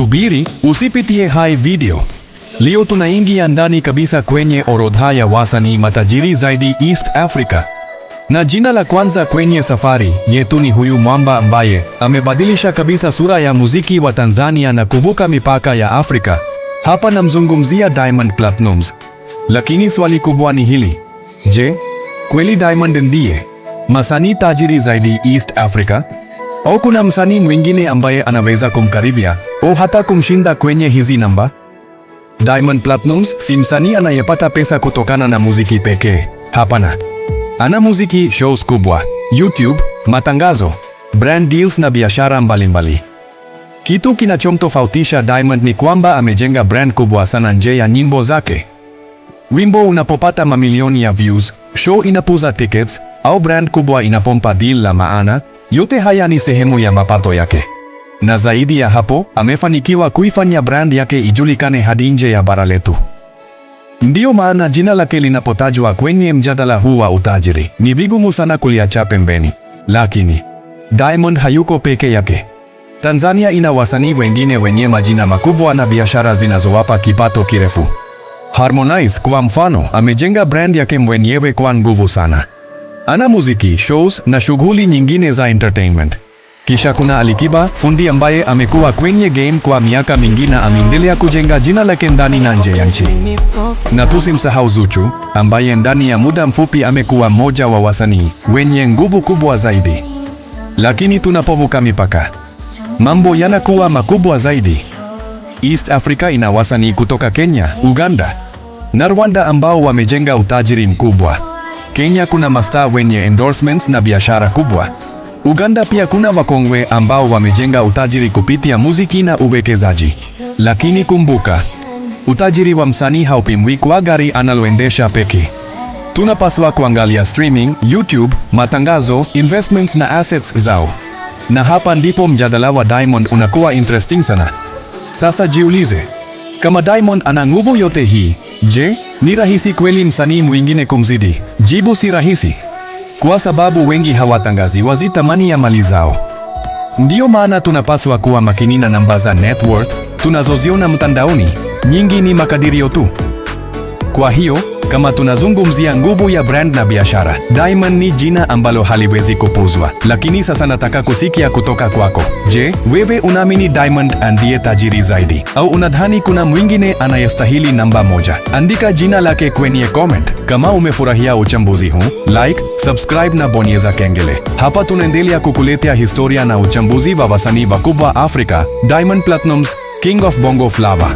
Subiri, usipitie hai video. Leo tunaingia ndani kabisa kwenye orodha ya wasanii matajiri zaidi East Africa. Na jina la kwanza kwenye safari yetu ni huyu mwamba ambaye amebadilisha kabisa sura ya muziki wa Tanzania na kuvuka mipaka ya Afrika. Hapa namzungumzia Diamond Platnumz. Lakini swali kubwa ni hili. Je, kweli Diamond ndiye msanii tajiri zaidi East Africa? Au kuna msanii mwingine ambaye anaweza kumkaribia au hata kumshinda kwenye hizi namba? Diamond Platnumz si msanii anayepata pesa kutokana na muziki pekee. Hapana. Ana muziki, shows kubwa, YouTube, matangazo, brand deals na biashara mbalimbali. Kitu kinachomtofautisha Diamond ni kwamba amejenga brand kubwa sana nje ya nyimbo zake. Wimbo unapopata mamilioni ya views, show inapuza tickets, au brand kubwa inapompa deal la maana, yote haya ni sehemu ya mapato yake. Na zaidi ya hapo, amefanikiwa kuifanya brand yake ijulikane hadi nje ya bara letu. Ndiyo maana jina lake linapotajwa kwenye mjadala huu wa utajiri, ni vigumu sana kuliacha pembeni. Lakini Diamond hayuko peke yake. Tanzania ina wasanii wengine wenye majina makubwa na biashara zinazowapa kipato kirefu. Harmonize kwa mfano amejenga brand yake mwenyewe kwa nguvu sana. Ana muziki, shows na shughuli nyingine za entertainment. Kisha kuna Alikiba, fundi ambaye amekuwa kwenye game kwa miaka mingi na ameendelea kujenga jina lake ndani na nje ya nchi. Na tusimsahau Zuchu, ambaye ndani ya muda mfupi amekuwa mmoja wa wasanii wenye nguvu kubwa zaidi. Lakini tunapovuka mipaka, mambo yanakuwa makubwa zaidi. East Africa ina wasanii kutoka Kenya, Uganda na Rwanda ambao wamejenga utajiri mkubwa. Kenya kuna mastaa wenye endorsements na biashara kubwa. Uganda pia kuna wakongwe ambao wamejenga utajiri kupitia muziki na uwekezaji. Lakini kumbuka, utajiri wa msanii haupimwi kwa gari analoendesha pekee. Tunapaswa kuangalia streaming, YouTube, matangazo, investments na assets zao. Na hapa ndipo mjadala wa Diamond unakuwa interesting sana. Sasa jiulize, kama Diamond ana nguvu yote hii, je, ni rahisi kweli msanii mwingine kumzidi? Jibu si rahisi. Kwa sababu wengi hawatangazi wazi thamani ya mali zao. Ndiyo maana tunapaswa kuwa makini na namba za net worth tunazoziona mtandaoni. Nyingi ni makadirio tu. Kwa hiyo, kama tunazungumzia nguvu ya brand na biashara, Diamond ni jina ambalo haliwezi kupuzwa. Lakini sasa nataka kusikia kutoka kwako. Je, wewe unaamini Diamond ndiye tajiri zaidi? Au unadhani kuna mwingine anayestahili namba moja? Andika jina lake kwenye comment. Kama umefurahia uchambuzi huu, like, subscribe na bonyeza kengele. Hapa tunaendelea kukuletea historia na uchambuzi wa wasanii wakubwa Afrika. Diamond Platnumz, King of Bongo Flava.